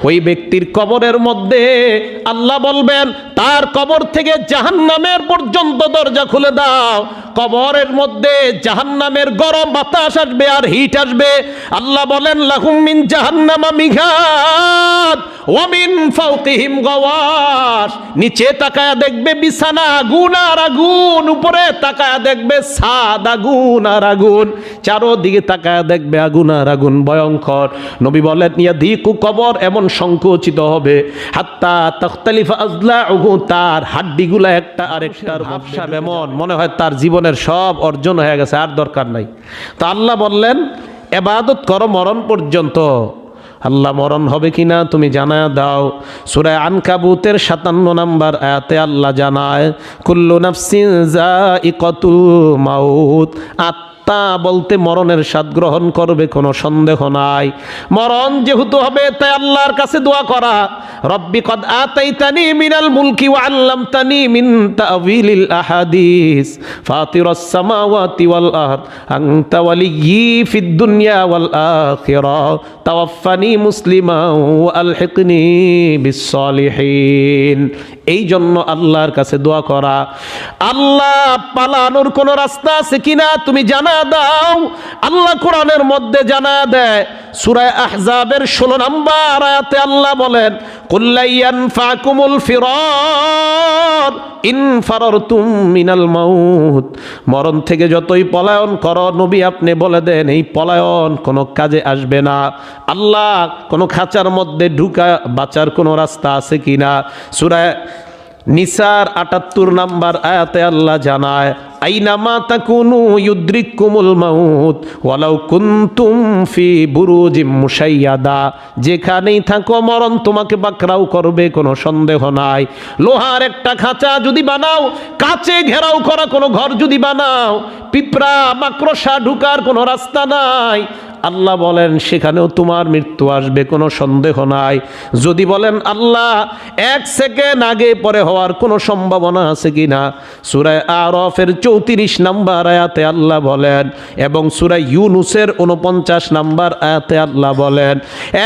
ওই ব্যক্তির কবরের মধ্যে আল্লাহ বলবেন তার কবর থেকে জাহান্নামের পর্যন্ত দরজা খুলে দাও। কবরের মধ্যে জাহান্নামের গরম বাতাস আসবে আর হিট আসবে। আল্লাহ বলেন লাহুম মিন জাহান্নামা মিঘাত ওয়া মিন ফাওকিহিম গাওয়াশ। নিচে তাকায়া দেখবে বিছানা আগুন আর আগুন, উপরে তাকায়া দেখবে ছাদ আগুন আর আগুন, চারোদিকে তাকায়া দেখবে আগুন আর আগুন, ভয়ঙ্কর। নবী বলেন ইয়াদিকু কবর এমন সংকুচিত হবে হাত্তা তাখতালিফা আযলাউহু, তার হাড্ডিগুলা একটা আরেকটার ভাবসাব এমন মনে হয় তার জীবনের সব অর্জন হয়ে গেছে, আর দরকার নাই। তো আল্লাহ বললেন ইবাদত করো মরণ পর্যন্ত। আল্লাহ মরণ হবে কিনা তুমি জানায় দাও। সূরা আনকাবুতের 57 নম্বর আয়াতে আল্লাহ জানায় কুল্লু নাফসিন যায়িকাতুল মাউত, আত্মা বলতে মরণের স্বাদ গ্রহণ করবে, কোনো সন্দেহ নাই। মরণ যেহেতু হবে তাই আল্লাহর কাছে দোয়া করা, রব্বি কদ আতাইতানি মিনাল মুলকি ওয়া আল্লামতানি মিন তা'ওয়িলিল আহাদিস ফাতিরাস সামাওয়াতি ওয়াল আরদ আনতা ওয়ালিয়্যি ফিদ দুনিয়া ওয়াল আখিরাহ তাওয়াফফানি মুসলিমান ওয়া আলহিকনি বিস সালিহিন। এই জন্য আল্লাহর কাছে দোয়া করা। আল্লাহ পালানোর কোন রাস্তা আছে কিনা তুমি জানা দাও। আল্লাহ কোরআনের মধ্যে জানা দেয় সূরা আহজাবের 16 নম্বর আয়াতে আল্লাহ বলেন কুল্লা ইয়ানফাকুমুল ফিরার ইন ফারারতুম মিনাল মাউত। মরণ থেকে যতই পলায়ন করো নবী আপনি বলে দেন এই পলায়ন কোনো কাজে আসবে না। আল্লাহ কোনো খাঁচার মধ্যে ঢুকা বাঁচার কোনো রাস্তা আছে কিনা। সূরা নিসার 78 নম্বর আয়াতে আল্লাহ জানায় আইনামা তাকুনু ইউদ্রিকুমুল মাউত ওয়ালাউ কুনতুম ফি বুরুজিম মুশাইয়াদা, যেখানেই থাকো মরণ তোমাকে পাকড়াও করবে, কোনো সন্দেহ নাই। লোহার একটা খাঁচা যদি বানাও, কাচে ঘেরাও করা কোনো ঘর যদি বানাও, পিঁপড়া মাকড়সা ঢুকার কোনো রাস্তা নাই। আল্লাহ বলেন সেখানেও তোমার মৃত্যু আসবে, কোনো সন্দেহ নাই। যদি বলেন আল্লাহ 1 সেকেন্ড আগে পরে হওয়ার কোনো সম্ভাবনা আছে কিনা, সূরা আরাফের 34 নম্বর আয়াতে আল্লাহ বলেন এবং সূরা ইউনূসের 49 নম্বর আয়াতে আল্লাহ বলেন।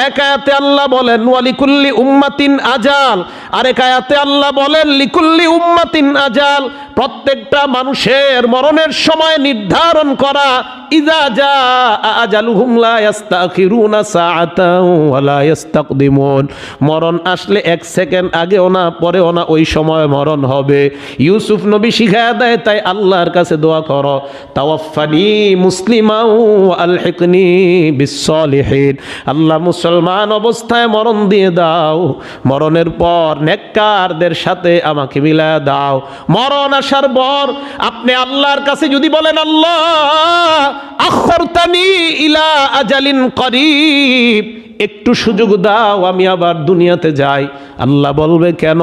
এক আয়াতে আল্লাহ বলেন ওয়ালিকুল্লি উম্মাতিন আজাল, আরেক আয়াতে আল্লাহ বলেন লিকুল্লি উম্মাতিন আজাল। প্রত্যেকটা মানুষের মরণের সময় নির্ধারণ করা। ইযা জাআ আজালুহুম লা ইস্তাখিরুনা সাআতান ওয়া লা ইস্তাকদিমুন। মরণ আসলে 1 সেকেন্ড আগেও না পরেও না, ওই সময় মরণ হবে। ইউসুফ নবী শিখায়া দেয় তাই আল্লাহর কাছে দোয়া করো তাওয়াফফানি মুসলিমান ওয়া আলহিকনি বিস সালিহিন। আল্লাহ মুসলমান অবস্থায় মরণ দিয়ে দাও, মরণের পর নেককারদের সাথে আমাকে মিলায়া দাও। মরণ আসার পর আপনি আল্লাহর কাছে যদি বলেন আল্লাহ আখরতানি ইলা আজালিন করিব, একটু সুযোগ দাও আমি আবার দুনিয়াতে যাই। আল্লাহ বলবে কেন?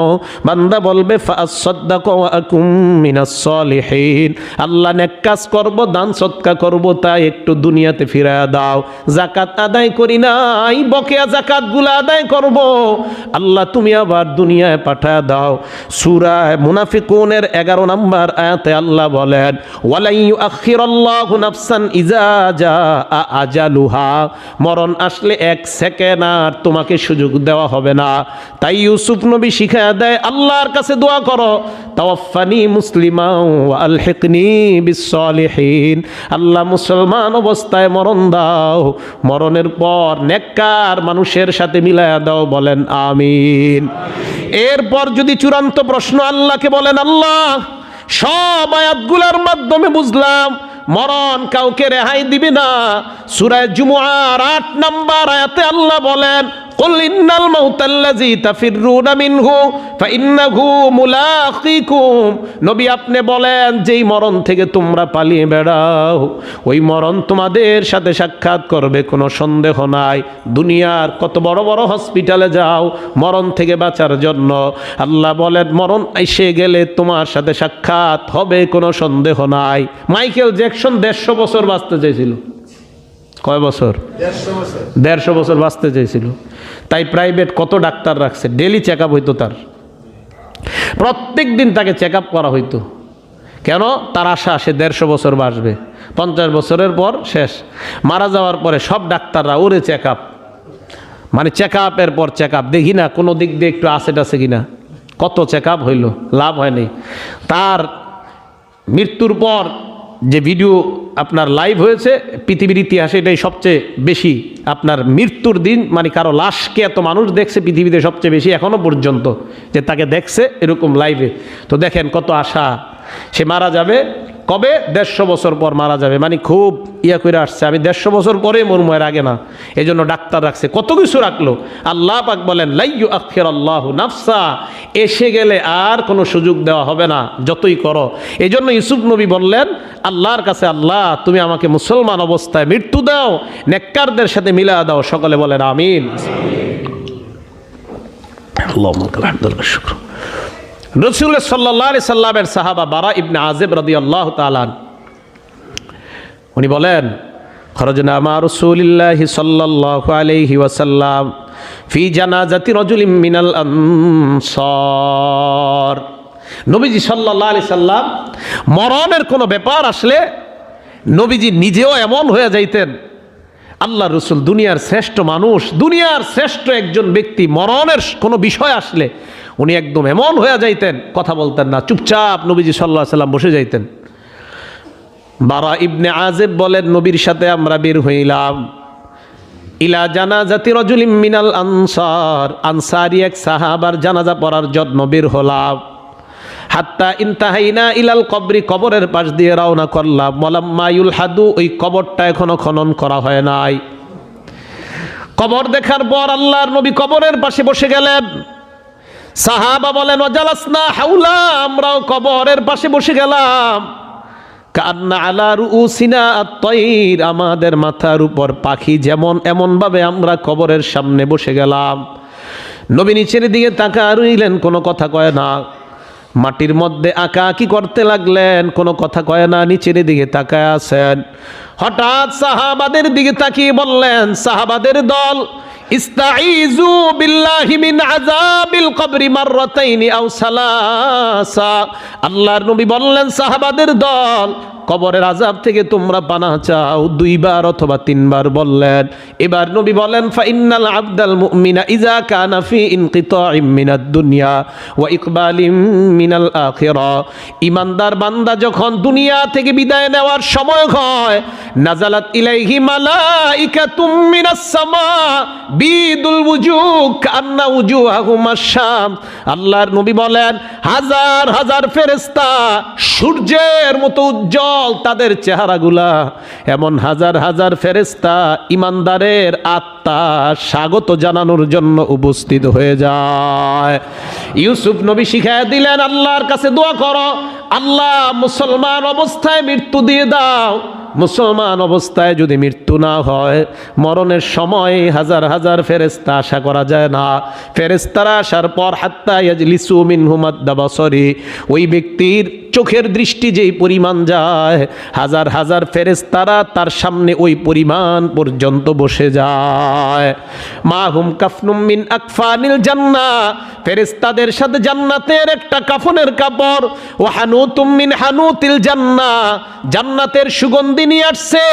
বান্দা বলবে ফাসাদদাকু ওয়া আকুম মিনাস সালিহিন, আল্লাহ নেক কাজ করব, দান সদকা করব, তাই একটু দুনিয়াতে ফিরায়া দাও। যাকাত আদায় করি নাই, বকেয়া যাকাতগুলো আদায় করব, আল্লাহ তুমি আবার দুনিয়ায় পাঠায়া দাও। সূরা মুনাফিকুনের 11 নম্বর আয়াতে আল্লাহ বলেন ওয়ালা ইউআখিরাল্লাহু নাফসান ইযা জাআ আজালুহা, মরণ আসলে 1 সেকেন্ড আর তোমাকে সুযোগ দেওয়া হবে না। তাই ইউসুফ নবী শিখায়া দেয় আল্লাহর কাছে দোয়া করো তাওয়াফফানি মুসলিমান ওয়া আলহিকনি বিস সালিহিন। আল্লাহ মুসলমান অবস্থায় মরণ দাও, মরণের পর নেককার মানুষের সাথে মিলায়া দাও, বলেন আমিন। এরপর যদি চূড়ান্ত প্রশ্ন আল্লাহকে বলেন আল্লাহ সব আয়াতগুলোর মাধ্যমে বুঝলাম মরণ কাউকে রেহাই দিবে না। সূরা জুমুআর 8 নম্বর আয়াতে আল্লাহ বলেন কুল ইন্নাল মাউতাল্লাযী তাফিররুনা মিনহু ফাইন্নাহু মুলাকিকুম, নবী আপনি বলেন যেই মরণ থেকে তোমরা পালিয়ে বেড়াও ওই মরণ তোমাদের সাথে সাক্ষাৎ করবে, কোনো সন্দেহ নাই। দুনিয়ার কত বড় বড় হসপিটালে যাও মরণ থেকে বাঁচার জন্য, আল্লাহ বলেন মরণ এসে গেলে তোমার সাথে সাক্ষাৎ হবে, কোনো সন্দেহ নাই। মাইকেল জ্যাকসন 150 বছর বাঁচতে চেয়েছিল। কয় বছর? 150 বছর বাঁচতে চেয়েছিল। তাই প্রাইভেট কত ডাক্তার রাখছে, ডেলি চেক আপ হইতো তার, প্রত্যেক দিন তাকে চেক আপ করা হইতো। কেন? তার আশা সে 150 বছর বাঁচবে, 50 বছরের পর শেষ। মারা যাওয়ার পরে সব ডাক্তাররা ওরে চেক আপ, মানে চেক আপের পর চেক আপ, দেখি না কোনো দিক দিয়ে একটু আসেট আছে কিনা। কত চেক আপ হইল, লাভ হয়নি। তার মৃত্যুর পর যে ভিডিও আপনার লাইভ হয়েছে পৃথিবীর ইতিহাসে, এটাই সবচেয়ে বেশি আপনার মৃত্যুর দিন, মানে কারো লাশকে এত মানুষ দেখছে পৃথিবীতে সবচেয়ে বেশি এখনো পর্যন্ত, যে তাকে দেখছে এরকম লাইভে। তো দেখেন কত আশা, সে মারা যাবে কবে, 150 বছর পর মারা যাবে, মানে খুব ইয়া করে আসছে, আমি 150 বছর পরে মরমু, এর আগে না। এই জন্য ডাক্তার রাখছে, কত কিছু রাখলো। আল্লাহ পাক বলেন লা ইউআখিরুল্লাহু নাফসা, এসে গেলে আর কোনো সুযোগ দেওয়া হবে না, যতই করো। এই জন্য ইউসুফ নবী বললেন আল্লাহর কাছে, আল্লাহ তুমি আমাকে মুসলমান অবস্থায় মৃত্যু দাও, নেককারদের সাথে মিলা দাও। সকলে বলেন আমিন। আল্লাহুম্মা আলহামদুলিল্লাহ শুকর। রাসূল সাল্লাল্লাহু আলাইহি সাল্লামের সাহাবা বারা ইবনে আযিব রাদিয়াল্লাহু তাআলা উনি বলেন, খরজনা মা রাসূলিল্লাহি সাল্লাল্লাহু আলাইহি ওয়াসাল্লাম ফি জানাজাতি রাজুলিন মিনাল আনসার। নবীজি সাল্লাল্লাহু আলাইহি সাল্লাম মরণের কোনো ব্যাপার আসলে নবীজি নিজেও এমন হয়ে যাইতেন। আল্লাহ রসুল দুনিয়ার শ্রেষ্ঠ মানুষ, দুনিয়ার শ্রেষ্ঠ একজন ব্যক্তি, মরণের কোনো বিষয় আসলে উনি একদম এমন হয়ে যাইতেন, কথা বলতেন না, চুপচাপ নবীজি সাল্লাল্লাহু আলাইহি সাল্লাম বসে যাইতেন। বারা ইবনে আযিব বলেন, নবীর সাথে আমরা বের হইলাম ইলা জানাজাতি রাজুলিন মিনাল আনসার, আনসারি এক সাহাবার জানাজা পড়ার জন্য বের হলাম। হাত্তা ইনতাহাইনা ইলাল কবরি, কবরের পাশ দিয়ে রওনা করলাম। ওয়ালাম্মা ইউলহাদু, ওই কবরটা এখনো খনন করা হয় নাই। কবর দেখার পর আল্লাহর নবী কবরের পাশে বসে গেলেন। সাহাবা বলেন ওয়াজালাসনা হাওলা, আমরাও কবরের পাশে বসে গেলাম। কান্না আলা রুউসিনা আত-তায়র, আমাদের মাথার উপর পাখি যেমন, এমন ভাবে আমরা কবরের সামনে বসে গেলাম। নবী নিচের দিকে তাকায় রইলেন, কোনো কথা কয় না। মাটির মধ্যে আঁকাআঁকি করতে লাগলেন, কোনো কথা কয় না, নিচের দিকে তাকায় আছেন। হঠাৎ সাহাবাদের দিকে তাকিয়ে বললেন, সাহাবাদের দল, ইস্তাইযু বিল্লাহি মিন আযাবিল কবরি মাররাতাইনি আও সালাসা। আল্লাহর নবী বললেন, সাহাবাদের দল, কবরের আযাব থেকে তোমরা পানাহ চাও 2 বার অথবা 3 বার বললেন। এবার নবী বলেন, ফা ইন্নাল আবদাল মুমিনা ইযা কানা ফি ইনকিতাইম মিনাদ দুনিয়া ওয়া ইকবালিম মিনাল আখিরা, ঈমানদার বান্দা যখন দুনিয়া থেকে বিদায় নেওয়ার সময় হয়, নাজালাত ইলাইহি মালাইকাতুম মিনাস সামা বিদুল ওয়ুজুহ কান্না ওয়ুজুহাহুম আশ-শাম। আল্লাহর নবী বলেন, হাজার হাজার ফেরেশতা সূর্যের মতো উজ্জ্বল তাদের চেহারাগুলা, এমন হাজার হাজার ফেরেশতা ঈমানদারের আত্মা স্বাগত জানানোর জন্য উপস্থিত হয়ে যায়। ইউসুফ নবী শিখায় দিলেন, আল্লাহর কাছে দোয়া করো, আল্লাহ মুসলমান অবস্থায় মৃত্যু দিয়ে দাও। মুসলমান অবস্থায় যদি মৃত্যু না হয়, মরণের সময় হাজার হাজার ফেরেশতা আশা করা যায় না। ফেরেশতারা আসার পর হাত্তা ইয়াজলিসু মিনহুম আদ-দাবাসরি, ওই ব্যক্তির চোখের দৃষ্টি যেই পরিমাণ যায়, হাজার হাজার ফেরেশতারা তার সামনে ওই পরিমাণ পর্যন্ত বসে যায়। মাহুম কাফনুম মিন আকফানিল জান্নাহ, ফেরেশতাদের সাথে জান্নাতের একটা কাফনের কাপড়। ওয়া হানুতুম মিন হানুতিল জান্নাহ, জান্নাতের সুগন্ধি নিয়ে আসছে।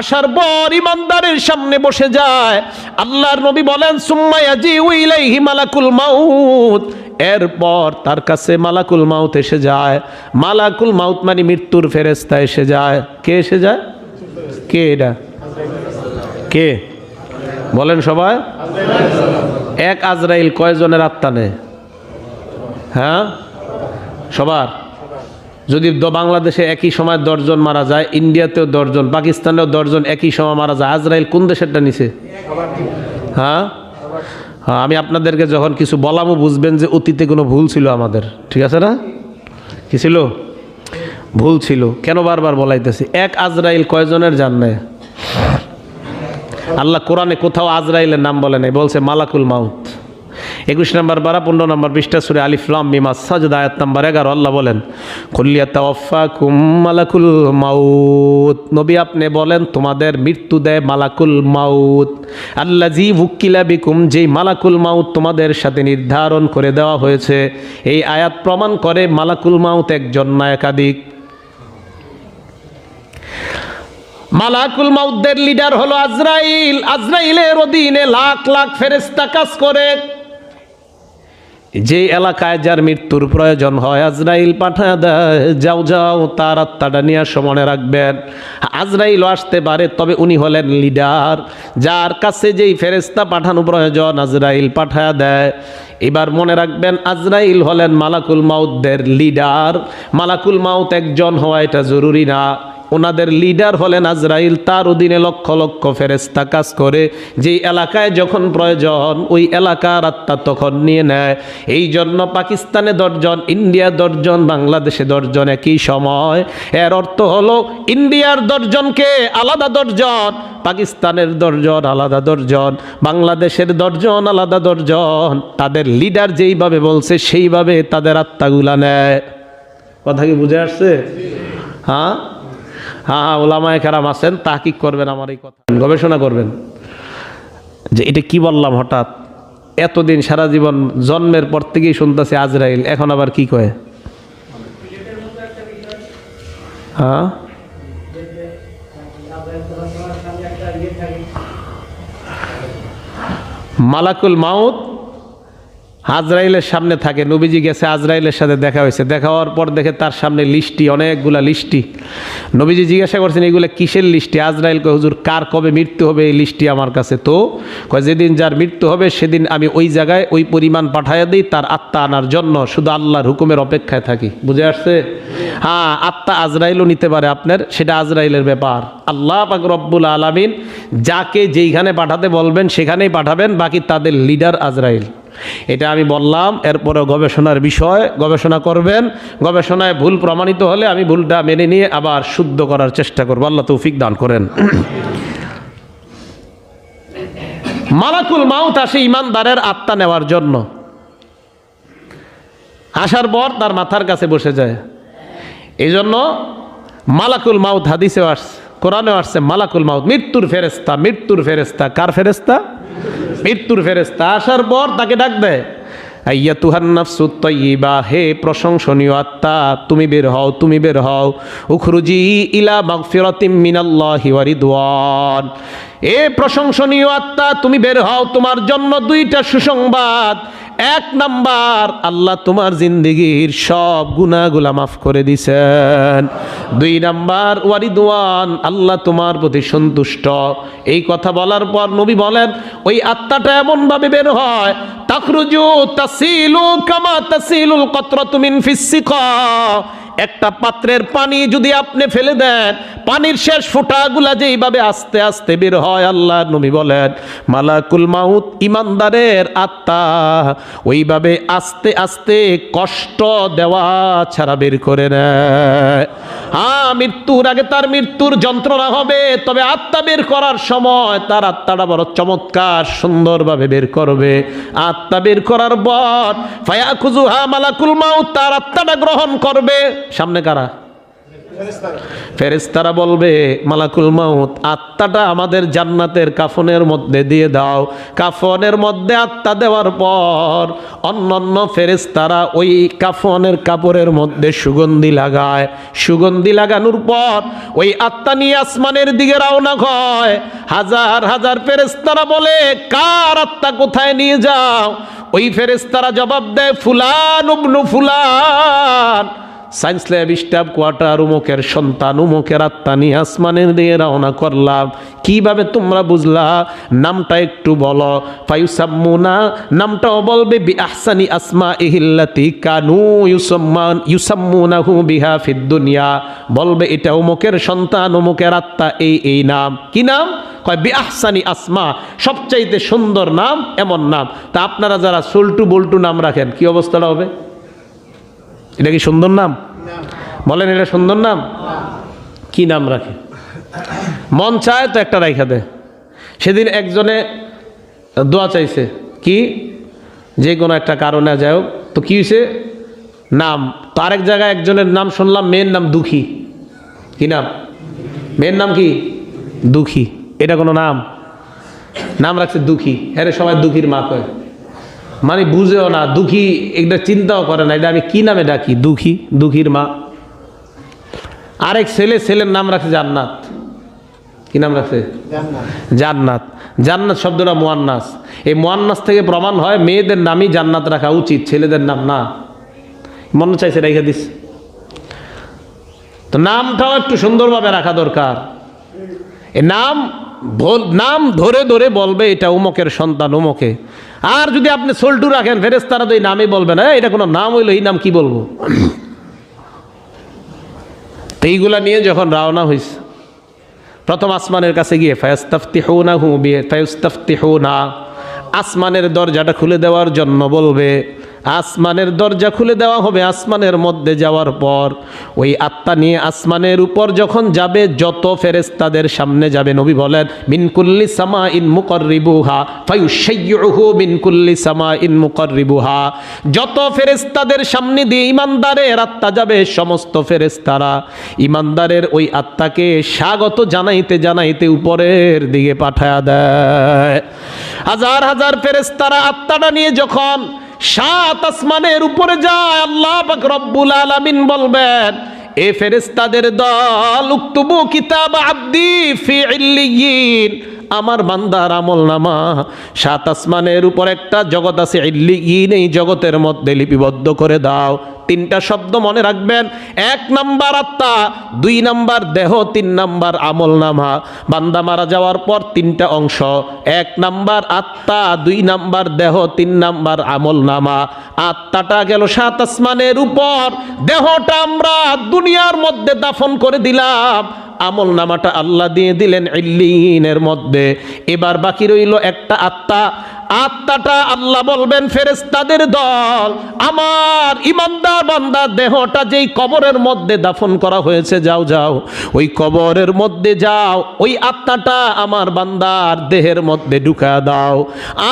আসার পর ইমানদারের সামনে বসে যায়। আল্লাহর নবী বলেন, সুম্মা ইয়াজিউ ইলাইহি মালাকুল মাউত, এরপর তার কাছে মালাকুল মাউত এসে যায়। মালাকুল মাউত মানে মৃত্যুর ফেরেশতা এসে যায়। কে এসে যায়? কে এটা? কে বলেন সবাই? এক আজরাইল কয়জনের আত্মা নেয়? হ্যাঁ, সবার। যদি বাংলাদেশে একই সময় 10 জন মারা যায়, ইন্ডিয়াতেও 10 জন, পাকিস্তানেও 10 জন একই সময় মারা যায়, আজরাইল কোন দেশেরটা নিছে? হ্যাঁ, আমি আপনাদেরকে যখন কিছু বলামও বুঝবেন যে অতীতে কোনো ভুল ছিল আমাদের, ঠিক আছে না? কি ছিল? ভুল ছিল। কেন বারবার বলাইতেছি? এক আজরাইল কয়জনের জান নেয়? আল্লাহ কোরআনে কোথাও আজরাইলের নাম বলে নাই, বলছে মালাকুল মাউত। 21 নম্বর পারা 15 নম্বর পৃষ্ঠা সূরা আলিফ লাম মিম আস-সাজদা আয়াত নম্বর 11 আল্লাহ বলেন, কুল ইয়াতাওয়াফাকুম মালাকুল মাউত, নবী আপনি বলেন তোমাদের মৃত্যু দেয় মালাকুল মাউত। আল্লাযী উকিলা বিকুম, যেই মালাকুল মাউত তোমাদের সাথে নির্ধারণ করে দেওয়া হয়েছে। এই আয়াত প্রমাণ করে মালাকুল মাউত একজন না একাধিক। মালাকুল মাউতের লিডার হলো আজরাইল। আজরাইলের অধীনে লাখ লাখ ফেরেশতা কাজ করে। যে এলাকায় যার মৃত্যুর প্রয়োজন হয় আজরাইল পাঠায় দেয়, যাও যাও তার আত্মাটা নিয়ে মনে রাখবেন। আজরাইল আসতে পারে, তবে উনি হলেন লিডার। যার কাছে যেই ফেরেশতা পাঠানো প্রয়োজন আজরাইল পাঠায় দেয়। এবার মনে রাখবেন, আজরাইল হলেন মালাকুল মাউতের লিডার। মালাকুল মাউত একজন হওয়া এটা জরুরি না, ওনাদের লিডার হলেন আজরাইল। তার অধীনে লক্ষ লক্ষ ফেরেশতা কাজ করে। যেই এলাকায় যখন প্রয়োজন ওই এলাকার আত্মা তখন নিয়ে নেয়। এই জন্য পাকিস্তানে 10 জন, ইন্ডিয়া 10 জন, বাংলাদেশে 10 জন একই সময়। এর অর্থ হলো ইন্ডিয়ার 10 জনকে আলাদা 10 জন, পাকিস্তানের 10 জন আলাদা 10 জন, বাংলাদেশের 10 জন আলাদা 10 জন। তাদের লিডার যেইভাবে বলছে সেইভাবে তাদের আত্মাগুলা নেয়। কথা কি বুঝে আসছে? হ্যাঁ হ্যাঁ, ওলামায়ে কেরাম আছেন, তাহকিক করবেন আমার এই কথা, গবেষণা করবেন যে এটা কি বললাম হঠাৎ। এতদিন সারা জীবন জন্মের পর থেকেই শুনতেছে আজরাইল, এখন আবার কি কয়? হ্যাঁ, মালাকুল মাউত আজরাইলের সামনে থাকে। নবীজি গেছে, আজরাইলের সাথে দেখা হয়েছে। দেখা হওয়ার পর দেখে তার সামনে লিস্টি, অনেকগুলা লিস্টি। নবীজি জিজ্ঞাসা করছেন এগুলো কিসের লিস্টি? আজরাইল কয়, হুজুর কার কবে মৃত্যু হবে এই লিস্টি আমার কাছে। তো কয়, যেদিন যার মৃত্যু হবে সেদিন আমি ওই জায়গায় ওই পরিমাণ পাঠাইয়া দিই তার আত্মা আনার জন্য, শুধু আল্লাহর হুকুমের অপেক্ষায় থাকি। বুঝে আসছে? হ্যাঁ, আত্মা আজরাইলও নিতে পারে আপনার, সেটা আজরাইলের ব্যাপার। আল্লাহ পাক রব্বুল আলামিন যাকে যেইখানে পাঠাতে বলবেন সেখানেই পাঠাবেন, বাকি তাদের লিডার আজরাইল। এটা আমি বললাম। এরপরে গবেষণার বিষয়, গবেষণা করবেন। গবেষণায় ভুল প্রমাণিত হলে আমি ভুলটা মেনে নিয়ে আবার শুদ্ধ করার চেষ্টা করব। আল্লাহ তৌফিক দান করেন। মালাকুল মাউত আসে ইমানদারের আত্মা নেওয়ার জন্য। আসার পর তার মাথার কাছে বসে যায়। এই জন্য মালাকুল মাউত হাদিসেও আসছে, কোরআনেও আসছে মালাকুল মাউত মৃত্যুর ফেরেশতা। মৃত্যুর ফেরেশতা কার ফেরেশতা? মৃত্যুর ফেরেশতা। আসার পর তাকে ডাক দেয়, আইয়াতুহান নাফসুত তাইয়্যিবা, হে প্রশংসনীয় আত্মা, তুমি বের হও, তুমি বের হও। উখরুজি ইলা মাগফিরাতিম মিনাল্লাহি ওয়া রিদওয়ান, এ প্রশংসনীয় আত্মা তুমি বের হও, তোমার জন্য 2টা সুসংবাদ। 1 নাম্বার, আল্লাহ তোমার জিন্দেগির সব গুনাহগুলা মাফ করে দিছেন। 2 নাম্বার, ওয়া রিদওয়ান, আল্লাহ তোমার প্রতি সন্তুষ্ট। এই কথা বলার পর নবী বলেন, ওই আত্মাটা এমন ভাবে বের হয়, তাখরুজু তাসিলু কামা তাসিলুল কতরাতু মিন ফিস সিকা। একটা পাত্রের পানি যদি আপনি ফেলে দেন, পানির শেষ ফোঁটাগুলা যেইভাবে আস্তে আস্তে বের হয়, আল্লাহ নবী বলেন মালাকুল মাউত ইমানদারের আত্মা ওইভাবে আস্তে আস্তে কষ্ট দেওয়া ছাড়া বের করে নেয়। হ্যাঁ, মৃত্যুর আগে তার মৃত্যুর যন্ত্রণা হবে, তবে আত্মা বের করার সময় তার আত্মাটা বড় চমৎকার সুন্দরভাবে বের করবে। আত্মা বের করার পর ফায়াখুযুহা মালাকুল মাউত, তার আত্মাটা গ্রহণ করবে। সামনে কারা? ফেরেশতারা বলবে, মালাকুল মাউত আত্মাটা আমাদের জান্নাতের কাফনের মধ্যে দিয়ে দাও। কাফনের মধ্যে আত্মা দেওয়ার পর অন্যান্য ফেরেশতারা ওই কাফনের কাপড়ের মধ্যে সুগন্ধি লাগায়। সুগন্ধি লাগানোর পর ওই আত্মা নিয়ে আসমানের দিকে রওনা হয়। হাজার হাজার ফেরেশতারা বলে, কার আত্মা কোথায় নিয়ে যাও? ওই ফেরেশতারা জবাব দেয়, ফুলান ইবনু ফুলান, সায়েন্স ল্যাব স্টাফ কোয়ার্টার, উমুকের সন্তান, উমুকের আত্মা নিয়ে আসমানের দিয়ে রওনা করলাম। কিভাবে তোমরা বুঝলা? নামটা একটু বলো। ফায়ুসাম্মুনা, নামটাও বলবে বিআহসানি আসমাইহিল্লাতি কানু ইউসাম্মুনাহু বিহা ফিদ দুনিয়া। বলবে এটা উমুকের সন্তান, উমুকের আত্মা, এই নাম। কি নাম? কয় বিআহসানি আসমা, সবচাইতে সুন্দর নাম, এমন নাম। তা আপনারা যারা সল্টু বল্টু নাম রাখেন, কি অবস্থাটা হবে? এটা কি সুন্দর নাম? বলেন, এটা সুন্দর নাম? কি নাম রাখে? মন চায় তো একটা রাইখা দেয়। সেদিন একজনে দোয়া চাইছে, কি যে কোনো একটা কারণে যাই হোক, তো কি হয়েছে নাম, তো আরেক জায়গায় একজনের নাম শুনলাম, মেয়ের নাম দুঃখী। কি নাম? মেয়ের নাম কি? দুঃখী। এটা কোনো নাম? নাম রাখছে দুঃখী। হ্যাঁ, সবাই দুঃখীর মা কয়, মানে বুঝেও না, দুঃখী এটা চিন্তাও করে না, এটা আমি কি নামে ডাকি? দুঃখী, দুঃখীর মা। আরেক ছেলের নাম রাখছে জান্নাত। কি নাম রাখছে? জান্নাত। জান্নাত শব্দটা মুয়ান্নাস। এই মুয়ান্নাস থেকে প্রমাণ হয় মেয়েদের নামই জান্নাত রাখা উচিত, ছেলেদের নাম না। মনে চাইছে রেখে দিস। তো নামটাও একটু সুন্দরভাবে রাখা দরকার। এ নাম ধরে ধরে বলবে এটা উমকের সন্তান উমকে। আর যদি আপনি সল্টু রাখেন ফেরেশতারা তো এই নামই বলবে না, এটা কোনো নাম হইলো, এই নাম কি বলবো? তো এইগুলা নিয়ে যখন রওনা হইছে প্রথম আসমানের কাছে গিয়ে ফায়াস্তাফতিহুনাহু ফায়াস্তাফতিহুনা, আসমানের দরজাটা খুলে দেওয়ার জন্য বলবে। আসমানের দরজা খুলে দেওয়া হবে। আসমানের মধ্যে যাওয়ার পর ওই আত্মা নিয়ে আসমানের উপর যখন যাবে, যত ফেরেশতাদের সামনে যাবে, নবী বলেন মিন কুল্লি সামাইন মুকাররিবুহা ফায়ুশাইয়ুহু মিন কুল্লি সামাইন মুকাররিবুহা। যত ফেরেশতাদের সামনে দিয়ে ইমানদারের আত্মা যাবে, সমস্ত ফেরেশতারা ইমানদারের ওই আত্মাকে স্বাগত জানাইতে জানাইতে উপরের দিকে পাঠায়া দেয়। হাজার হাজার ফেরেশতারা আত্মাটা নিয়ে যখন 7 আসমানের উপরে যায়, আল্লাহ পাক রব্বুল আলামিন বলবেন এ ফেরেশতাদের দল উকতুবু কিতাব আব্দি ফি ইল্লিয়িন, আমার বান্দার আমলনামা 7 আসমানের উপর একটা জগৎ আছে ইল্লিয়িন, এই জগতের মধ্যে লিপিবদ্ধ করে দাও। 3টা শব্দ মনে রাখবেন। 1 নাম্বার আত্মা, 2 নাম্বার দেহ, 3 নাম্বার আমলনামা। বান্দা মারা যাওয়ার পর 3টা অংশ, 1 নাম্বার আত্মা, 2 নাম্বার দেহ, 3 নাম্বার আমলনামা। আত্মাটা গেল 7 আসমানের উপর, দেহটা আমরা দুনিয়ার মধ্যে দাফন করে দিলাম, আমল নামাটা আল্লাহ দিয়ে দিলেন ইল্লিনের মধ্যে। এবার বাকি রইল একটা আত্মা। আত্মাটা আল্লাহ বলবেন ফেরেশতাদের দল, আমার ইমানদার বান্দার দেহটা যেই কবরের মধ্যে দাফন করা হয়েছে, যাও যাও ওই কবরের মধ্যে যাও, ওই আত্মাটা আমার বান্দার দেহের মধ্যে ঢুকা দাও।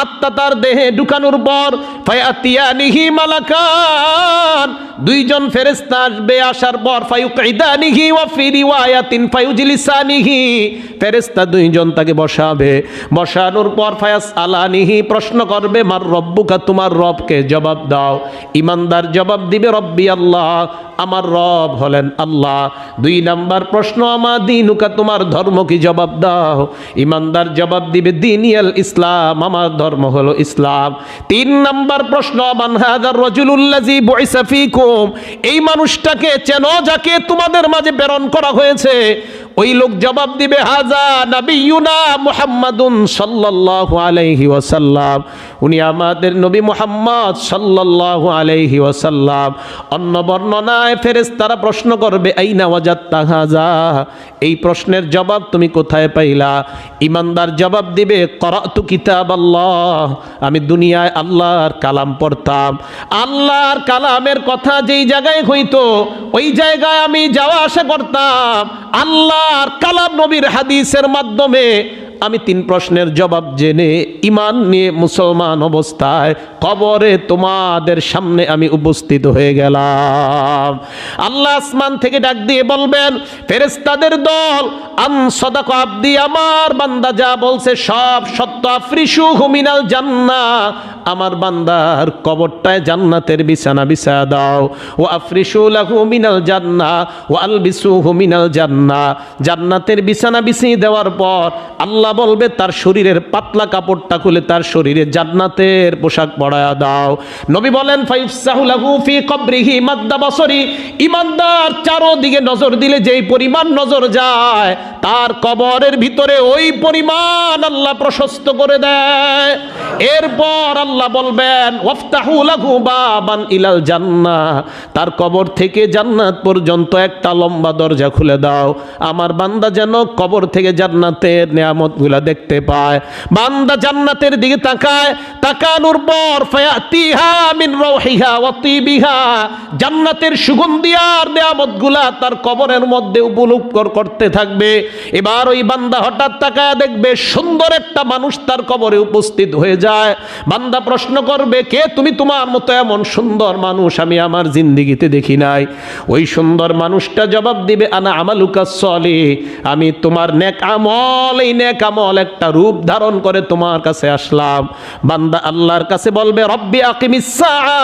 আত্মা তার দেহে ঢুকানোর পর ফায়াতিয়ানিহি মালাকান, 2 জন ফেরেশতা আসবে। আসার পর ফায়ুকিদানিহি ওয়া ফি রিওয়ায়াতিন ফায়ুজলিসানিহি, ফেরেশতা 2 জন তাকে বসাবে। বসানোর পর ফায়াসআলানিহি, প্রশ্ন করবে মার রব্বুকা, তোমার রবকে জবাব দাও। ইমানদার জবাব দিবে রব্বি আল্লাহ, আমার রব হলেন আল্লাহ। 2 নাম্বার প্রশ্ন আমা দীনুকা, তোমার ধর্ম কি, জবাব দাও। ইমানদার জবাব দিবে দীনিয়াল ইসলাম, আমার ধর্ম হলো ইসলাম। 3 নাম্বার প্রশ্ন মান হাযার রাজুলুল্লাযী বুইসা ফীকুম, এই মানুষটাকে চেনো যাকে তোমাদের মাঝে প্রেরণ করা হয়েছে। ওই লোক জবাব দিবে হাজা নবিয়ুনা মুহাম্মাদুন সাল্লাল্লাহু আলাইহি ওয়াসাল্লাম, উনি আমাদের নবী মুহাম্মদ সাল্লাল্লাহু আলাইহি ওয়াসাল্লাম। অন্য বর্ণনায় ফেরেশতারা প্রশ্ন করবে আইনা ওয়াজাদতা হাজা, এই প্রশ্নের জবাব তুমি কোথায় পাইলা? ইমানদার জবাব দিবে করাতু কিতাবাল্লাহ, আমি দুনিয়ায় আল্লাহর কালাম পড়তাম, আল্লাহর কালামের কথা যেই জায়গায় হইতো ওই জায়গায় আমি যাওয়া আসা করতাম। আল্লাহর কালাম নবীর হাদিসের মাধ্যমে আমি 3 প্রশ্নের জবাব জেনে ঈমান নিয়ে মুসলমান অবস্থায় কবরে তোমাদের সামনে আমি উপস্থিত হয়ে গেলাম। আল্লাহ আসমান থেকে ডাক দিয়ে বলবেন ফেরেশতাদের দল আন সাদাকা আব্দি, আমার বান্দা যা বলছে সব সত্য। আফরিশুহু মিনাল জান্নাহ, আমার বান্দার কবরটায় জান্নাতের বিছানা বিছায়া দাও। ওয়া আফরিশু লাহু মিনাল জান্নাহ ওয়া আলবিসুহু মিনাল জান্নাহ, জান্নাতের বিছানা বিছিয়ে দেওয়ার পর আল্লাহ বলবে তার শরীরের পাতলা কাপড়টা খুলে তার শরীরে জান্নাতের পোশাক পরায়া দাও। নবী বলেন ফাইফসাহু লাহু ফি কবরিহি মাদ্দা বসরি, ইমানদার চারদিকে নজর দিলে যেই পরিমাণ নজর যায় তার কবরের ভিতরে ওই পরিমাণ আল্লাহ প্রশস্ত করে দেয়। এরপর আল্লাহ বলবেন ওয়াফতাহু লাহু বাবান ইলাল জান্নাহ, তার কবর থেকে জান্নাত পর্যন্ত একটা লম্বা দরজা খুলে দাও, আমার বান্দা যেন কবর থেকে জান্নাতের নিয়ামতগুলো দেখতে পায়। বান্দা জান্নাতের দিকে তাকায়, তাকানোর পর ফায়াতিহা মিন রাউহিহা ওয়া তিবিহা, জান্নাতের সুগন্ধি আর নিয়ামতগুলা তার কবরের মধ্যে উপলব্ধ করতে থাকবে। এবার ওই বান্দা হঠাৎ তাকায় দেখবে সুন্দর একটা মানুষ তার কবরে উপস্থিত হয়ে যায়। বান্দা প্রশ্ন করবে কে তুমি? তোমার মতো এমন সুন্দর মানুষ আমি আমার জিন্দেগিতে দেখি নাই। ওই সুন্দর মানুষটা জবাব দিবে আনা আমালুকা সলিহ, আমি তোমার নেক আমল, এই নেক নেকামল একটা রূপ ধারণ করে তোমার কাছে আসলাম। বান্দা আল্লাহর কাছে বলবে রব্বি আকিমিস সাআ,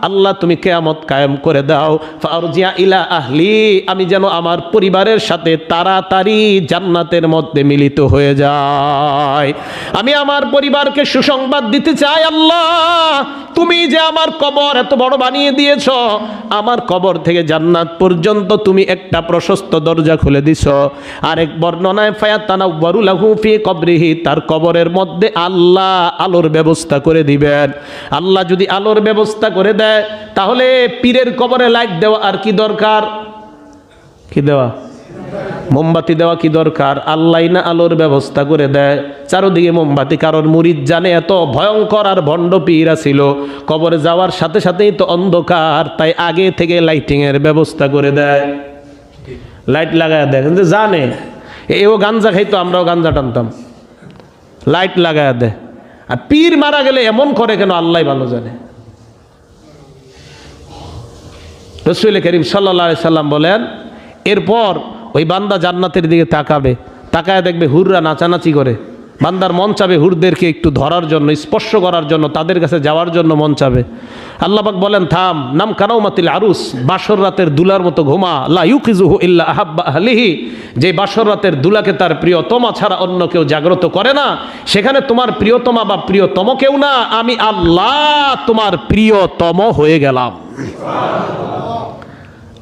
আল্লাহ তুমি কিয়ামত কায়েম করে দাও। ফারজিয়া ইলা আহলি, আমি যেন আমার পরিবারের সাথে তাড়াতাড়ি জান্নাতের মধ্যে মিলিত হয়ে যাই। আমি আমার পরিবারকে সুসংবাদ দিতে চাই, আল্লাহ তুমি যে আমার কবর এত বড় বানিয়ে দিয়েছ, আমার কবর থেকে জান্নাত পর্যন্ত তুমি একটা প্রশস্ত দরজা খুলে দিছ। আরেক বর্ণনায় ফায়াতানাওয়ারু লাহু ফি কবরিহি, তার কবরের মধ্যে আল্লাহ আলোর ব্যবস্থা করে দিবেন। আল্লাহ যদি আলোর ব্যবস্থা করে দেয় তাহলে পীরের কবরে লাইট দেওয়া আর কি দরকার? কি দেওয়া? মোমবাতি দেওয়া কি দরকার? আল্লাহ না আলোর ব্যবস্থা করে দেয়। চারদিকে মোমবাতি, কারণ মুরিদ জানে এত ভয়ঙ্কর আর ভণ্ড পীরা ছিল, কবরে যাওয়ার সাথে সাথেই তো অন্ধকার, তাই আগে থেকে লাইটিং এর ব্যবস্থা করে দেয়, লাইট লাগায় দেয়। কিন্তু জানে এও গাঞ্জা খাইতো, আমরাও গাঞ্জা টানতাম, লাইট লাগায় দেয়। আর পীর মারা গেলে এমন করে কেন আল্লাহ ভালো জানে। রাসূল করিম সাল্লাল্লাহু আলাইহি সাল্লাম বলেন, এরপর ওই বান্দা জান্নাতের দিকে তাকাবে, তাকায় দেখবে হুররা নাচানাচি করে। বান্দার মন চাবে হুরদেরকে একটু ধরার জন্য, স্পর্শ করার জন্য, তাদের কাছে যাওয়ার জন্য মন চাবে। আল্লাহ পাক বলেন থাম, নাম কানাউমাতিল আরুস, বাসর রাতের দুলার মতো ঘুমা, লা ইউকিজুহু ইল্লা আহাব্বা আহলিহি, যে বাসর রাতের দুলাকে তার প্রিয়তমা ছাড়া অন্য কেউ জাগ্রত করে না, সেখানে তোমার প্রিয়তমা বা প্রিয়তম কেউ না, আমি আল্লাহ তোমার প্রিয়তম হয়ে গেলাম।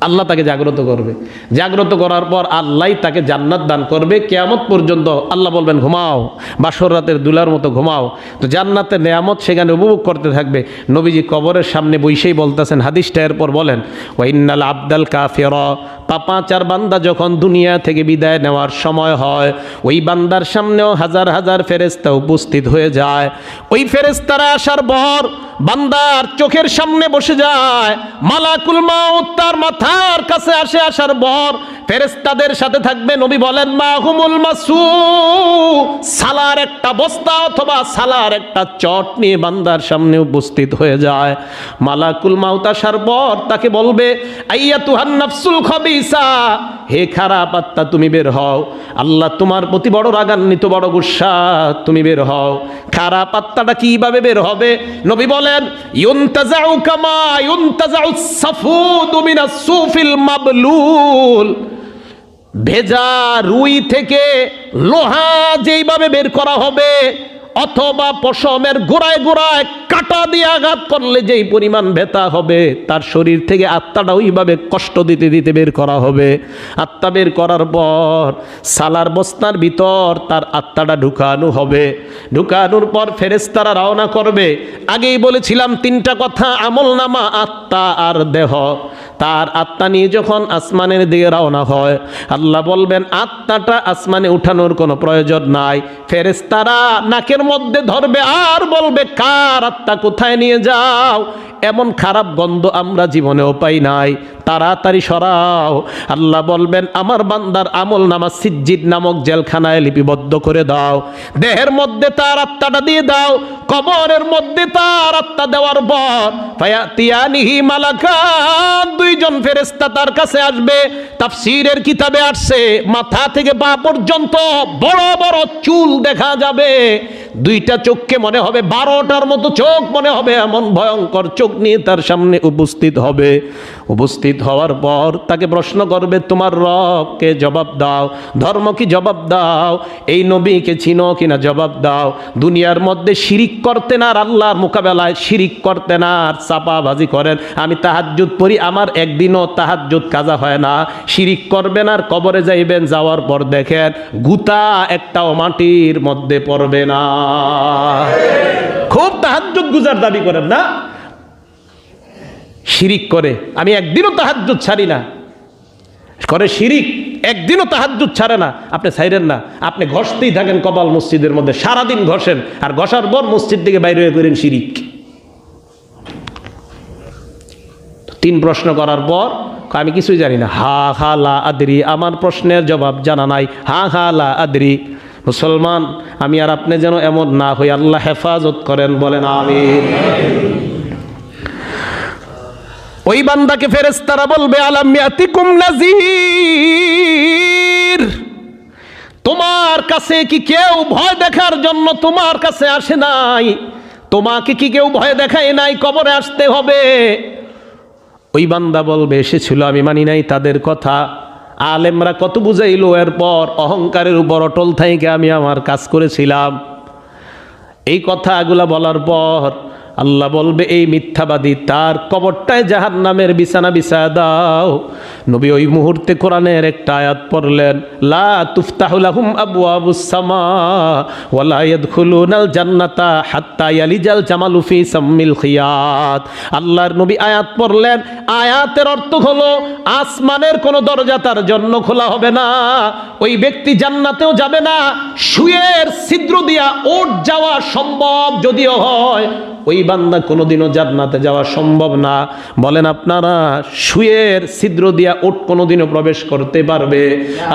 আল্লাহ তাকে জাগ্রত করবে, জাগ্রত করার পর আল্লাহ তাকে জান্নাত দান করবে কিয়ামত পর্যন্ত। আল্লাহ বলবেন ঘুমাও, বাসর রাতের দুলার মতো ঘুমাও। তো জান্নাতের নেয়ামত সেখানে উপভোগ করতে থাকবে। নবীজি কবরের সামনে বসেই বলতেছেন, হাদিসটা এরপর বলেন, ওয়া ইন্নাল আবদাল কাফিরা, পাপাচার বান্দা যখন দুনিয়া থেকে বিদায় নেওয়ার সময় হয়, ওই বান্দার সামনেও হাজার হাজার ফেরেশতা উপস্থিত হয়ে যায়। ওই ফেরেশতারা আসার পর বান্দার চোখের সামনে বসে যায়। মালাকুল মাউত তার মাথার কাছে আসে, আসার পর ফেরেশতাদের সাথে থাকবে। নবী বলেন মাহুমুল মাসু, সালার একটা বস্তা অথবা সালার একটা চট নিয়ে বান্দার সামনে উপস্থিত হয়ে যায়। মালাকুল মাউত আসার পর তাকে বলবে আইয়াতুহান নাফসুল খাবিসা, হে খারাপ আত্মা তুমি বের হও, আল্লাহ তোমার প্রতি বড় রাগান্বিত, বড় গুসা, তুমি বের হও। খারাপ আত্মাটা কিভাবে বের হবে? নবী বলেন ইউনতাজাউ কামা ইউনতাজাউ সাফুদু মিনাস সুফিল মাবলুল, ভেজা রুই থেকে লোহা যেইভাবে বের করা হবে, অথবা পশমের গোড়ায় গোড়ায় কাঁটা দিয়ে আঘাত করলে যেই পরিমাণ ব্যথা হবে, তার শরীর থেকে আত্মাটা ওইভাবে কষ্ট দিতে দিতে বের করা হবে। আত্মা বের করার পর সালার বস্তার ভিতর তার আত্মাটা ঢুকানো হবে। ঢুকানোর পর ফেরেশতারা রওনা করবে। আগেই বলেছিলাম তিনটা কথা, আমলনামা, আত্মা আর দেহ। তার আত্মা নিয়ে যখন আসমানের দিকে রওনা হয়, আল্লাহ বলবেন আত্মাটা আসমানে উঠানোর কোনো প্রয়োজন নাই। ফেরেশতারা নাকের মধ্যে ধরবে আর বলবে কার আত্মা কোথায় নিয়ে যাও, এমন খারাপ গন্ধ আমরা জীবনেও পাই নাই, তাড়াতাড়ি সরাও। আল্লাহ বলবেন আমার বান্দার আমল নামা সিজ্জিদ নামক জেলখানায় লিপিবদ্ধ করে দাও, দেহের মধ্যে তার আত্মাটা দিয়ে দাও। কবরের মধ্যে তার আত্মা দেওয়ার পর ফায়াতিয়ানিহি মালাকান, দুইজন ফেরেশতা তার কাছে আসবে। তাফসীরের কিতাবে আসছে মাথা থেকে পা পর্যন্ত বড় বড় চুল দেখা যাবে। দুইটা চোখকে মনে হবে 12টার মতো চোখ মনে হবে, এমন ভয়ঙ্কর চোখ নিয়ে তার সামনে উপস্থিত হবে। উপস্থিত হওয়ার পর তাকে প্রশ্ন করবে তোমার রবকে জবাব দাও, ধর্ম কি জবাব দাও, এই নবীকে চিনো কিনা জবাব দাও। দুনিয়ার মধ্যে শিরিক করতেন আর আল্লাহর মোকাবেলায় শিরিক করতেন আর চাপাবাজি করেন। আমি তাহাজ্জুদ পড়ি, আমার একদিনও তাহাজ্জুদ কাজা হয় না। শিরিক করবেন আর কবরে যাইবেন, যাওয়ার পর দেখেন গুতা একটাও মাটির মধ্যে পড়বে না। খুব তাহাজ্জুদ গুজার দাবি করেন না, শিরিক করে আমি একদিনও তাহাজ্জুদ ছাড়ি না, করে শিরিক, একদিনও তাহাজ্জুদ ছাড়ে না। আপনি ছাইরেন না, আপনি ঘষতেই থাকেন কপাল মসজিদের মধ্যে, সারাদিন ঘষেন, আর ঘষার পর মসজিদ থেকে বাইরে হয়ে করেন শিরিক। 3 প্রশ্ন করার পর আমি কিছুই জানি না, হা হা লা আদরি, আমার প্রশ্নের জবাব জানা নাই, হা হা লা আদরি। মুসলমান আমি আর আপনি যেন এমন না হই, আল্লাহ হেফাজত করেন, বলেন আমিন। ওই বান্দাকে ফেরেশতারা বলবে আলাম ইয়াতিকুম নাযীর, তোমার কাছে কি কেউ ভয় দেখার জন্য তোমার কাছে আসে নাই? তোমাকে কি কেউ ভয় দেখায় নাই কবরে আসতে হবে? ওই বান্দা বলবে এসেছিল, আমি মানি নাই তাদের কথা। আলেমরা কত বুঝাইলো, এরপর অহংকারের উপর অটল থাইকে আমি আমার কাজ করেছিলাম। এই কথাগুলা বলার পর আল্লাহ বলবে এই মিথ্যাবাদী, তার কবরটায় জাহান্নামের বিছানা বিছায়া দাও। নবী ওই মুহূর্তে কোরআনের একটা আয়াত পড়লেন, লা তুফতাহু লাহুম আবওয়াবুস সামা ওয়া লা ইয়াদখুলুনাল জান্নাতা হাত্তা ইয়ালিজাল জামালু ফি সাম্মিল খিয়াত। আল্লাহর নবী আয়াত পড়লেন, আয়াতের অর্থ হলো আসমানের কোনো দরজা তার জন্য খোলা হবে না, ওই ব্যক্তি জান্নাতেও যাবে না। সুয়ের ছিদ্র দিয়া ওঠ যাওয়া সম্ভব যদিও হয়, ওই বান্দা কোনোদিনও জান্নাতে যাওয়া সম্ভব না। বলেন আপনারা, সুয়ের ছিদ্র দিয়া ওট কোনোদিনও প্রবেশ করতে পারবে?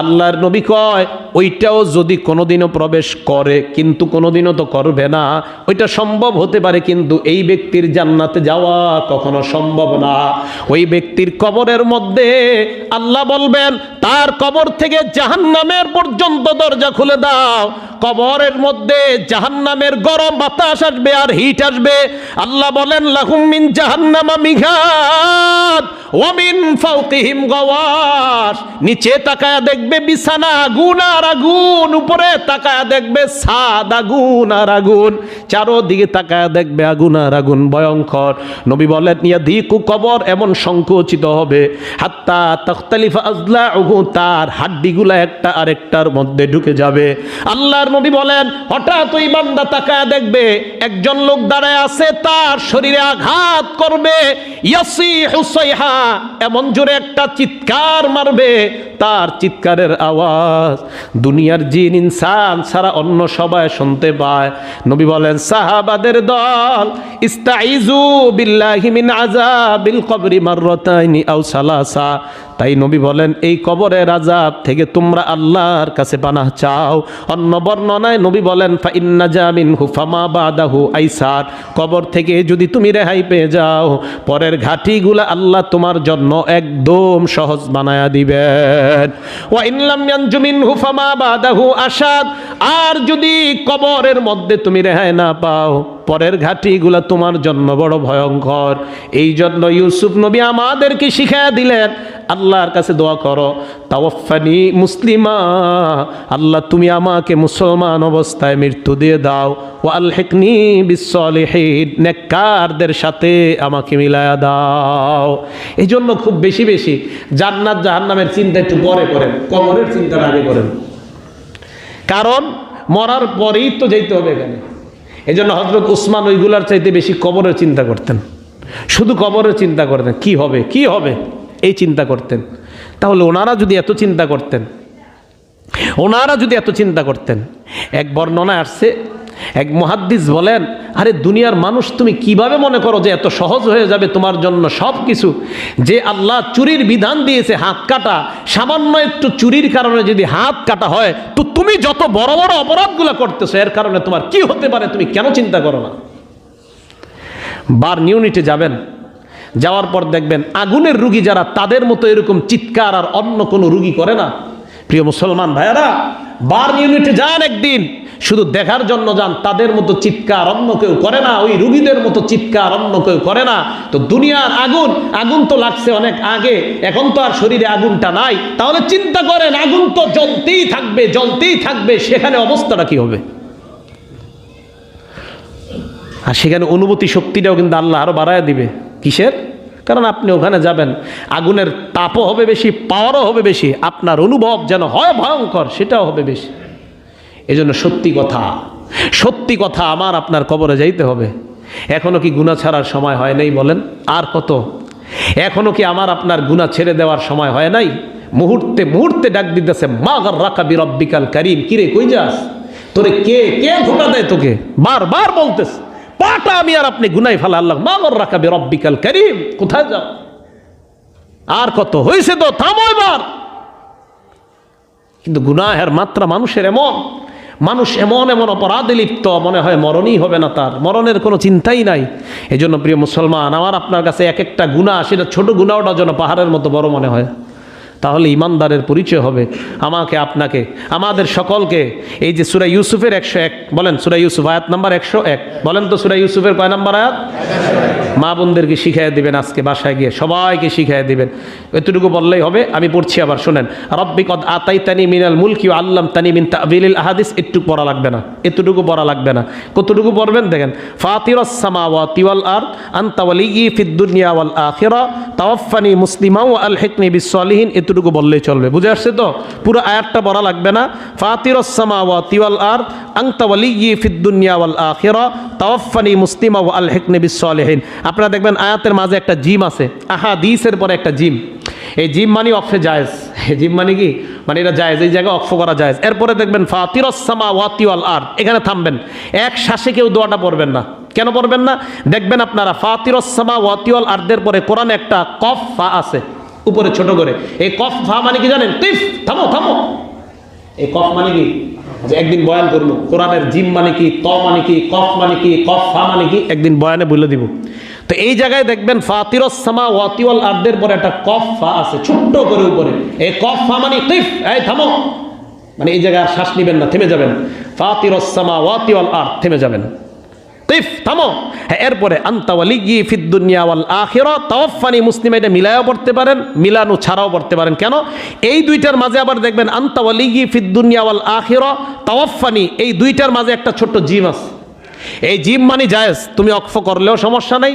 আল্লাহর নবী কয় ওইটাও যদি কোনোদিনও প্রবেশ করে, কিন্তু কোনোদিনও তো করবে না। ওইটা সম্ভব হতে পারে, কিন্তু এই ব্যক্তির জান্নাতে যাওয়া কখনো সম্ভব না। ওই ব্যক্তির কবরের মধ্যে আল্লাহ বলবেন তার কবর থেকে জাহান্নামের পর্যন্ত দরজা খুলে দাও। কবরের মধ্যে জাহান্নামের গরম বাতাস আসবে আর হিট আসবে। আল্লাহ বলেন লাহুম মিন জাহান্নামা মিঘাদ ওয়া মিন ফাওকিহিম গাওয়াশ। নিচে তাকায়া দেখবে বিছানা আগুন আর আগুন, উপরে তাকায়া দেখবে ছাদ আগুন আর আগুন, চারোদিকে তাকায়া দেখবে আগুন আর আগুন, ভয়ঙ্কর। নবী বলেন ইয়াদিকু, কবর এমন সংকুচিত হবে, হাত্তা তাখতালিফা আজলাউহু, তার হাড্ডিগুলা একটা আরেকটার মধ্যে ঢুকে যাবে। আল্লাহর নবী বলেন হঠাৎ ওই বান্দা তাকায়া দেখবে একজন লোক দাঁড়ায় আছে, তার শরীরে আঘাত করবে, ইয়াসিহু সাইহা, এমন জোরে একটা চিৎকার মারবে, তার চিৎকারের আওয়াজ দুনিয়ার জিন ইনসান ছাড়া অন্য সবাই শুনতে পায়। নবী বলেন সাহাবাদের দল, ইস্তাইজু বিল্লাহি মিন আযাবিল কবরি মাররাতাইনি আও সালাসা। তাই নবী বলেন এই কবরের আযাব থেকে তোমরা আল্লাহর কাছে পানাহ চাও। অন্য বর্ণনায় নবী বলেন ফা ইন্না জামিনহু ফামা বাদাহু আইসার, কবর থেকে যদি তুমি রেহাই পেয়ে যাও, পরের ঘাটিগুলা আল্লাহ তোমার জন্য একদম সহজ বানায়া দিবেন। ওয়া ইন লাম ইয়ানজু মিনহু ফামা বাদাহু আশাদ, আর যদি কবরের মধ্যে তুমি রেহাই না পাও, পরের ঘাটিগুলা তোমার জন্য বড় ভয়ঙ্কর। এই জন্য ইউসুফ নবী আমাদেরকে শিখায়া দিলেন আল্লাহর কাছে দোয়া করো, তাওয়াফানি মুসলিমা, আল্লাহ তুমি আমাকে মুসলমান অবস্থায় মৃত্যু দিয়ে দাও, ওয়া আলহিকনি বিসসলিহিন, নেককারদের সাথে আমাকে মিলায়া দাও। এই জন্য খুব বেশি বেশি জান্নাত জাহান্নামের চিন্তা একটু পরে করেন, কবরের চিন্তা আগে করেন, কারণ মরার পরেই তো যেতে হবে এখানে। এই জন্য হযরত উসমান ওইগুলার চাইতে বেশি কবরের চিন্তা করতেন, শুধু কবরের চিন্তা করতেন, কি হবে কি হবে এই চিন্তা করতেন। তাহলে ওনারা যদি এত চিন্তা করতেন, এক বর্ণনায় আসছে, এক মুহাদ্দিস বলেন আরে দুনিয়ার মানুষ তুমি কিভাবে মনে করো যে এত সহজ হয়ে যাবে তোমার জন্য সব কিছু? যে আল্লাহ চুরির বিধান দিয়েছে হাত কাটা, সামান্য একটু চুরির কারণে যদি হাত কাটা হয়, তো তুমি যত বড় বড় অপরাধগুলো করতেছো এর কারণে তোমার কি হতে পারে, তুমি কেন চিন্তা করো না? বার্ন ইউনিটে যাবেন, যাওয়ার পর দেখবেন আগুনের রুগী যারা, তাদের মতো এরকম চিৎকার আর অন্য কোনো রুগী করে না। প্রিয় মুসলমান ভাইয়ারা, বার্ন ইউনিটে যান একদিন, শুধু দেখার জন্য যান, তাদের মতো চিৎকার অন্য কেউ করে না, ওই রুগীদের মতো চিৎকার অন্য কেউ করে না। তো দুনিয়ার আগুন তো লাগছে অনেক আগে, এখন তো আর শরীরে আগুনটা নাই, তাহলে চিন্তা করেন আগুন তো জ্বলতেই থাকবে, সেখানে অবস্থাটা কি হবে? আর সেখানে অনুভূতি শক্তিটাও কিন্তু আল্লাহ আরো বাড়ায় দিবে। কিসের? কারণ আপনি ওখানে যাবেন, আগুনের তাপও হবে বেশি, পাওয়ারও হবে বেশি, আপনার অনুভব যেন হয় ভয়ঙ্কর, সেটাও হবে বেশি। এজন্য সত্যি কথা আমার আপনার কবরে যাইতে হবে। এখনো কি গুনাহ ছাড়ার সময় হয় নাই? বলেন আর কত? এখনো কি আমার আপনার গুনাহ ছেড়ে দেওয়ার সময় হয় নাই? মুহূর্তে ডাক দিতেছে মা গাররাকা বিরাব্বিকাল কারীম, কিরে কই যাস? তোরে কে ধোঁকা দেয় তোকে? বারবার বলতেছে পাটা আমি আর আপনি গুনাই ফেলা, আল্লাহ মা গাররাকা বিরাব্বিকাল কারীম, কোথায় যাও? আর কত হয়েছে তো, থামো এবার। কিন্তু গুনাহের মাত্রা মানুষ এমন অপরাধে লিপ্ত, মনে হয় মরণই হবে না, তার মরণের কোনো চিন্তাই নাই। এই জন্য প্রিয় মুসলমান, আমার আপনার কাছে এক একটা গুনাহ, সেটা ছোট গুনাহটা যেন পাহাড়ের মতো বড় মনে হয়। তাহলে ইমানদারের পরিচয় হবে। আমাকে, আপনাকে, আমাদের সকলকে এই যে সূরা ইউসুফের 101 বলেন, সূরা ইউসুফ আয়াত নাম্বার 101 বলেন তো, সূরা ইউসুফের কয় নাম্বার আয়াত? মা বোনদেরকে শিখিয়ে দিবেন, আজকে বাসায় গিয়ে সবাইকে শিখিয়ে দিবেন। এতটুকু বললেই হবে। আমি পড়ছি আবার শোনেন। রব্বি কদ আতাইতানি মিনাল মুলকি ওয়া আল্লামতানি মিন তা'বিলিল আহাদিস। একটু পড়া লাগবে না, এতটুকু পড়া লাগবে না। কতটুকু পড়বেন দেখেন। ফাতিরাস সামাওয়াতি ওয়াল আরদ আনতা ওয়ালিয়্যি ফিদ দুনিয়া ওয়াল আখিরা তাওয়াফফানি মুসলিমা ওয়া আলহিকনি বিস সলিহিন। এতটুকু বললেই চলবে। বুঝে আসছে তো? পুরো আয়াতটা পড়া লাগবে না। ফাতিরাস সামাওয়াতি ওয়াল আরদ আনতা ওয়ালিয়্যি ফিদ দুনিয়া ওয়াল আখিরা তাওয়াফফানি মুসলিমা ওয়া আলহিকনি বিস সলিহিন। আপনারা দেখবেন আয়াতের মাঝে একটা জিম আছে, আহাদিসের পরে একটা জিম। এই জিম মানে অক্ফে জায়েজ। জিম মানে কি? মানে এটা জায়েজ, এই জায়গায় অক্ফ করা জায়েজ। এরপরে দেখবেন ফাতিরাস সামাওয়াতি ওয়াল আরদ, এখানে থামবেন। এক শ্বাসে কেউ দোয়াটা পড়বেন না। কেন পড়বেন না? দেখবেন আপনারা ফাতিরাস সামাওয়াতি ওয়াল আরদের পরে কোরআনে একটা কফ ফা আছে উপরে ছোট করে। এই কফ ফা মানে কি জানেন? কিফ, থামো থামো। এই কফ মানে কি? যে একদিন বয়ান করবো কোরআনের জিম মানে কি, ত মানে কি, কফ মানে কি, কফ ফা মানে কি, একদিন বয়ানে বলে দিব। তো এই জায়গায় দেখবেন ফাতিরাস সামাওয়াতি ওয়াল আরদের পরে একটা কফ ফা আছে ছোট্ট করে উপরে। এই কফ ফা মানে কিফ, এই থামো। মানে এই জায়গায় আর শ্বাস নিবেন না, থেমে যাবেন। ফাতিরাস সামাওয়াতি ওয়াল আরদ, থেমে যাবেন। কিফ, থামো। হ্যাঁ, এরপরে আনতা ওয়ালিয়্যি ফিদ দুনিয়া ওয়াল আখিরা তাওয়াফফানি মুসলিমা। এটা মিলায়ও পড়তে পারেন, মিলানো ছাড়াও পড়তে পারেন। কেন? এই দুইটার মাঝে আবার দেখবেন আনতা ওয়ালিয়্যি ফিদ দুনিয়া ওয়াল আখিরা তাওয়াফফানি, এই দুইটার মাঝে একটা ছোট্ট জিম আছে। এই জিম মানে জায়েজ, তুমি অক্ফ করলেও সমস্যা নাই,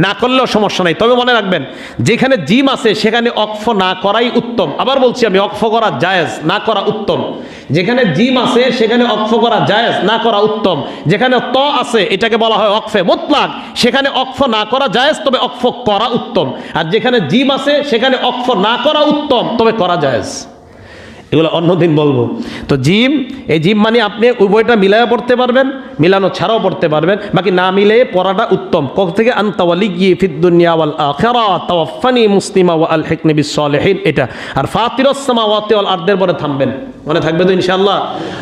না করলেও সমস্যা নাই। তবে মনে রাখবেন, যেখানে জিম আছে সেখানে অক্ফ না করাই উত্তম। আবার বলছি আমি, অক্ফ করা জায়েজ, না করা উত্তম। যেখানে জিম আছে সেখানে অক্ফ করা জায়েজ, না করা উত্তম। যেখানে ত আছে এটাকে বলা হয় অক্ফে মুতলাক, সেখানে অক্ফ না করা জায়েজ, তবে অক্ফ করা উত্তম। আর যেখানে জিম আছে সেখানে অক্ফ না করা উত্তম, তবে করা জায়েজ। এগুলো অন্যদিন বলবো। তো জিম, এই জিম মানে আপনি উভয়টা মিলাইয়া পড়তে পারবেন, মিলানো ছাড়াও পড়তে পারবেন। বাকি না মিলে পড়াটা উত্তম। কক থেকে আনতা ওয়ালিয়্যি ফিদ দুনিয়া ওয়াল আখিরা তাওয়াফফানি মুসলিমা ওয়া আলহিকনি বিস সলিহিন, এটা। আর ফাতিরাস সামাওয়াতি ওয়াল আরদের পরে থামবেন। মনে থাকবে তো ইনশাআল্লাহ?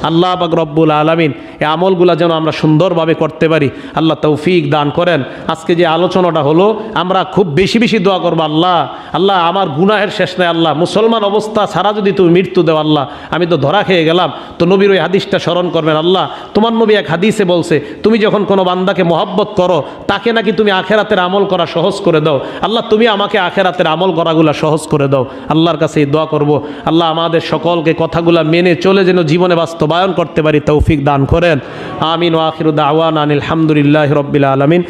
আল্লাহ পাক রব্বুল আলামিন এই আমলগুলা যেন আমরা সুন্দরভাবে করতে পারি, আল্লাহ তৌফিক দান করেন। আজকে যে আলোচনাটা হলো, আমরা খুব বেশি বেশি দোয়া করবো, আল্লাহ আল্লাহ আমার গুনাহের শেষ নাই, আল্লাহ মুসলমান অবস্থা ছাড়া যদি তুমি মৃত্যু দেও, আল্লাহ আমি তো ধরা খেয়ে গেলাম। তো নবীর ওই হাদিসটা স্মরণ করবেন। আল্লাহ তোমার নবী এক হাদিসে বলছে, তুমি যখন কোনো বান্দাকে মহব্বত করো তাকে নাকি তুমি আখেরাতের আমল করা সহজ করে দাও। আল্লাহ তুমি আমাকে আখেরাতের আমল করাগুলা সহজ করে দাও। আল্লাহর কাছে এই দোয়া করব। আল্লাহ আমাদের সকলকে কথাগুলা মেনে চলে যেন জীবনে বাস্তবায়ন করতে পারি তৌফিক দান করেন। আমিন ওয়া আখিরু দাওয়ানা আনিল হামদুলিল্লাহি রাব্বিল আলামিন।